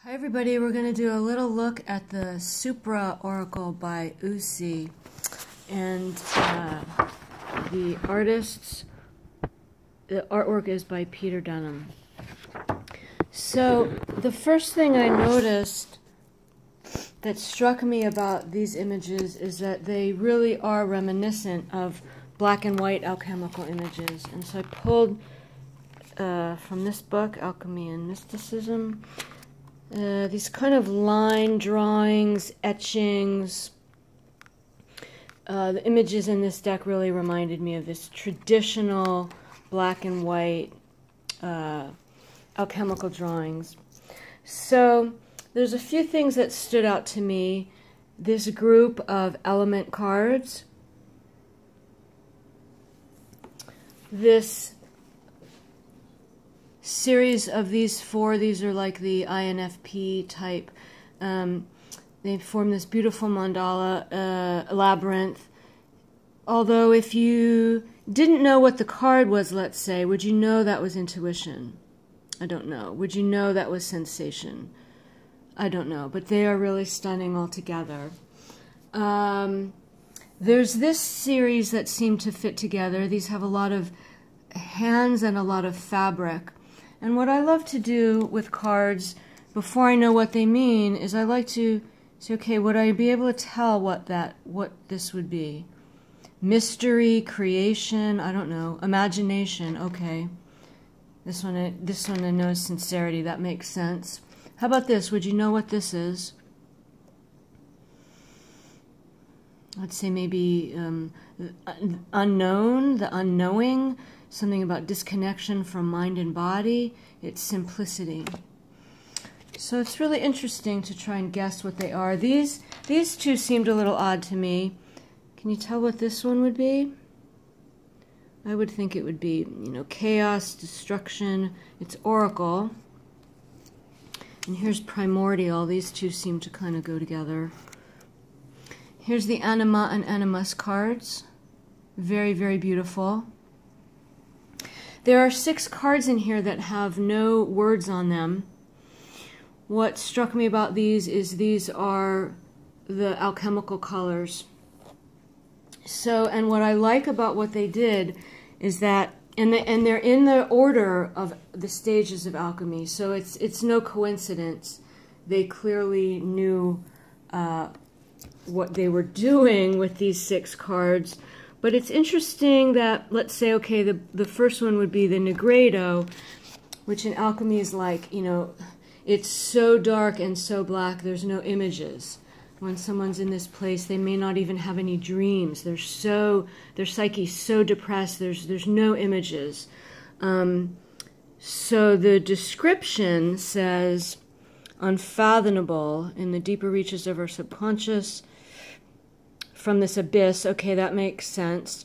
Hi everybody, we're going to do a little look at the Supra Oracle by Uusi, and the artwork is by Dunham. So the first thing I noticed that struck me about these images is that they really are reminiscent of black and white alchemical images. And so I pulled from this book, Alchemy and Mysticism, these kind of line drawings, etchings. The images in this deck really reminded me of this traditional black and white alchemical drawings. So there's a few things that stood out to me. This group of element cards, this series of these four, these are like the INFP type. They form this beautiful mandala, labyrinth. Although if you didn't know what the card was, let's say, would you know that was intuition? I don't know. Would you know that was sensation? I don't know. But they are really stunning altogether. There's this series that seem to fit together. These have a lot of hands and a lot of fabric. And what I love to do with cards, before I know what they mean, is I like to say, okay, would I be able to tell what this would be? Mystery, creation, I don't know. Imagination, okay. This one I know is sincerity, that makes sense. How about this? Would you know what this is? I'd say maybe unknown, the unknowing. Something about disconnection from mind and body. It's simplicity. So it's really interesting to try and guess what they are. These two seemed a little odd to me. Can you tell what this one would be? I would think it would be, chaos, destruction. It's oracle. And here's primordial. These two seem to kind of go together. Here's the anima and animus cards. Very, very beautiful. There are 6 cards in here that have no words on them. What struck me about these is these are the alchemical colors. So, and what I like about what they did is that, and they're in the order of the stages of alchemy. So it's no coincidence. They clearly knew what they were doing with these 6 cards. But it's interesting that, let's say, okay, the first one would be the Negredo, which in alchemy is like, it's so dark and so black, there's no images. When someone's in this place, they may not even have any dreams. Their psyche's so depressed, there's no images. So the description says, unfathomable in the deeper reaches of our subconscious, from this abyss. Okay, that makes sense.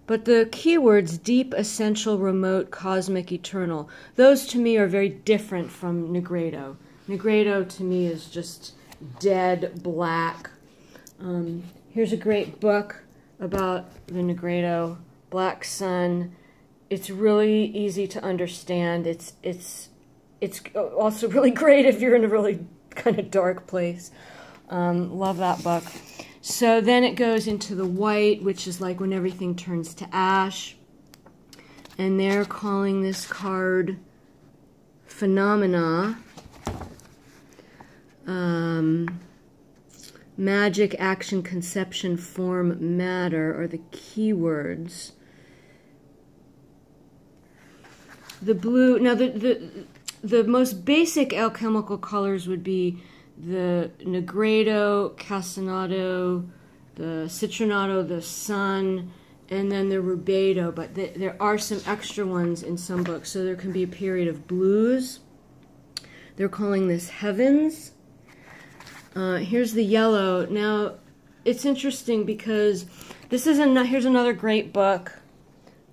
But the keywords, deep, essential, remote, cosmic, eternal, those to me are very different from Negredo. Negredo to me is just dead black. Here's a great book about the Negredo, Black Sun. It's really easy to understand. It's also really great if you're in a really kind of dark place. Love that book. So then it goes into the white, which is like when everything turns to ash. And they're calling this card Phenomena. Magic, action, conception, form, matter are the keywords. The blue, now the most basic alchemical colors would be the Negredo, Castenato, the Citrinato, the Sun, and then the Rubedo. But there are some extra ones in some books. So there can be a period of blues. They're calling this Heavens. Here's the yellow. Now, it's interesting because this is here's another great book,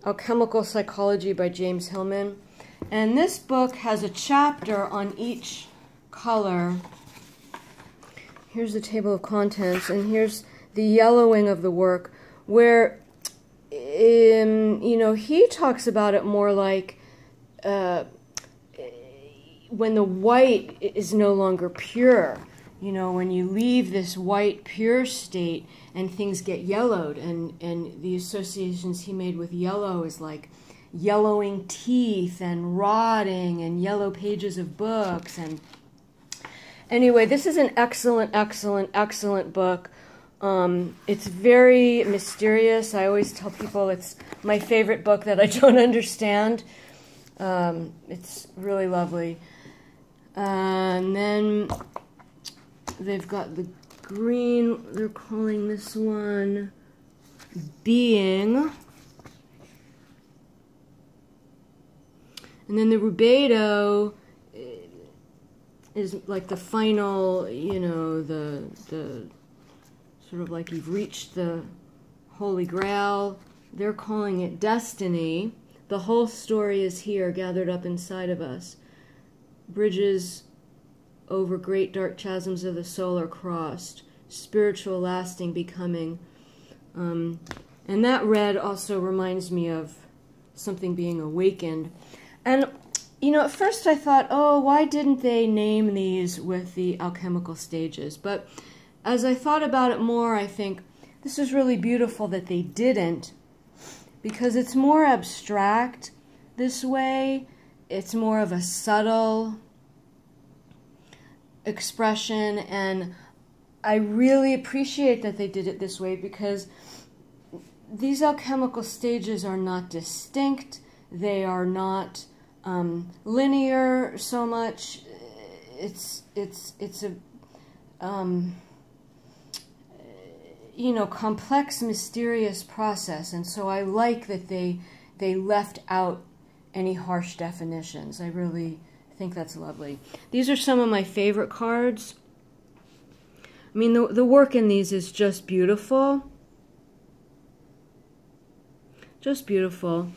Alchemical Psychology by James Hillman. And this book has a chapter on each color. Here's the table of contents, and here's the yellowing of the work, where, he talks about it more like when the white is no longer pure. You know, when you leave this white pure state and things get yellowed, and the associations he made with yellow is like yellowing teeth and rotting and yellow pages of books. And anyway, this is an excellent, excellent, excellent book. It's very mysterious. I always tell people it's my favorite book that I don't understand. It's really lovely. And then they've got the green, they're calling this one Being. And then the rubedo is like the final, you know, the sort of like you've reached the Holy Grail. They're calling it destiny. The whole story is here, gathered up inside of us. Bridges over great dark chasms of the soul are crossed. Spiritual, lasting, becoming. And that red also reminds me of something being awakened. And, you know, at first I thought, oh, why didn't they name these with the alchemical stages? But as I thought about it more, I think this is really beautiful that they didn't, because it's more abstract this way. It's more of a subtle expression, and I really appreciate that they did it this way, because these alchemical stages are not distinct. They are not linear so much. It's a you know, complex, mysterious process, and so I like that they left out any harsh definitions. I really think that's lovely. These are some of my favorite cards. I mean, the work in these is just beautiful. Just beautiful.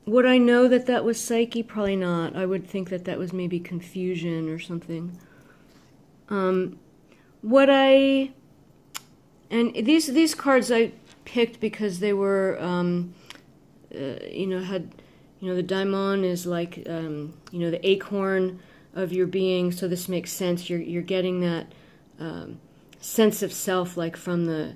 Would I know that that was Psyche? Probably not. I would think that that was maybe confusion or something. And these cards I picked because they were, you know, the daimon is like, you know, the acorn of your being. So this makes sense. You're getting that sense of self, like from the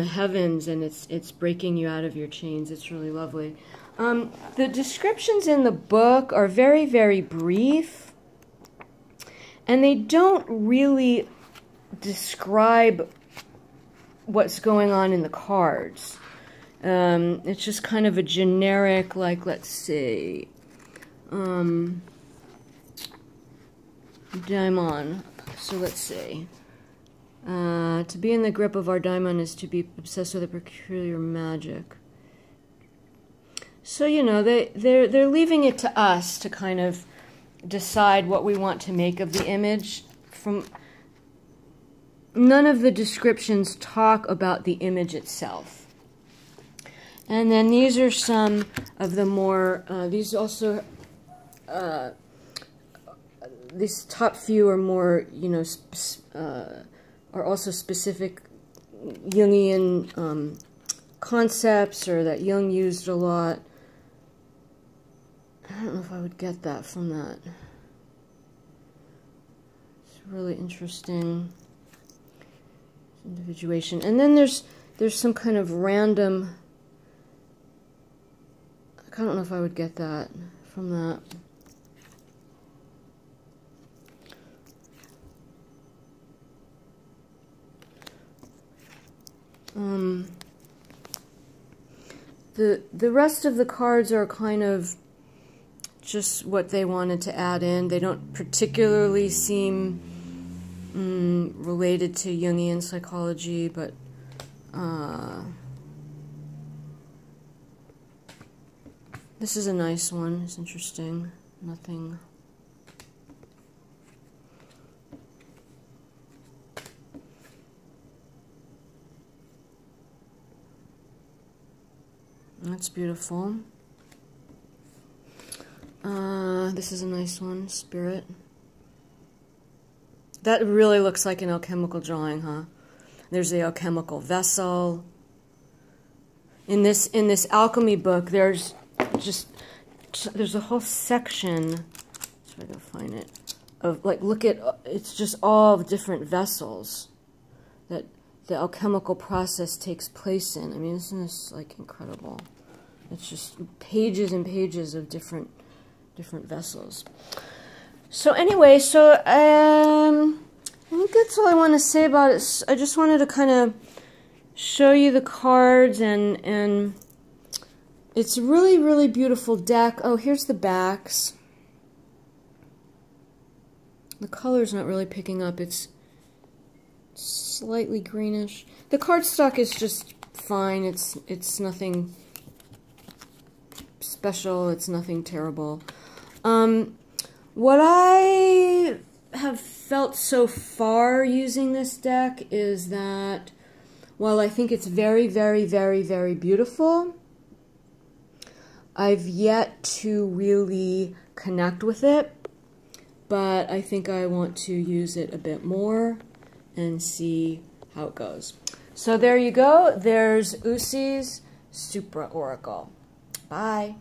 heavens, and it's breaking you out of your chains. It's really lovely. The descriptions in the book are very, very brief, and they don't really describe what's going on in the cards. It's just kind of a generic, like, let's see, daimon. So let's see. To be in the grip of our daimon is to be obsessed with a peculiar magic. So, you know, they're leaving it to us to kind of decide what we want to make of the image. None of the descriptions talk about the image itself. And then these are some of the more, these also, these top few are more, you know, are also specific Jungian concepts, or that Jung used a lot. I don't know if I would get that from that. It's really interesting individuation. And then there's some kind of random, I don't know if I would get that from that. The rest of the cards are kind of just what they wanted to add in. They don't particularly seem related to Jungian psychology, but this is a nice one. It's interesting. Nothing. That's beautiful. This is a nice one, Spirit. That really looks like an alchemical drawing, huh? There's the alchemical vessel. In this alchemy book, there's just there's a whole section, let's try to find it, of like, look at, it's just all different vessels that the alchemical process takes place in. I mean, isn't this like incredible? It's just pages and pages of different vessels. So anyway, so I think that's all I want to say about it. I just wanted to kind of show you the cards, and it's a really, really beautiful deck. Oh, here's the backs. The color's not really picking up. It's slightly greenish. The cardstock is just fine. It's nothing special. It's nothing terrible. What I have felt so far using this deck is that while I think it's very, very, very, very beautiful, I've yet to really connect with it, but I think I want to use it a bit more and see how it goes. So there you go. There's Uusi's Supra Oracle. Bye.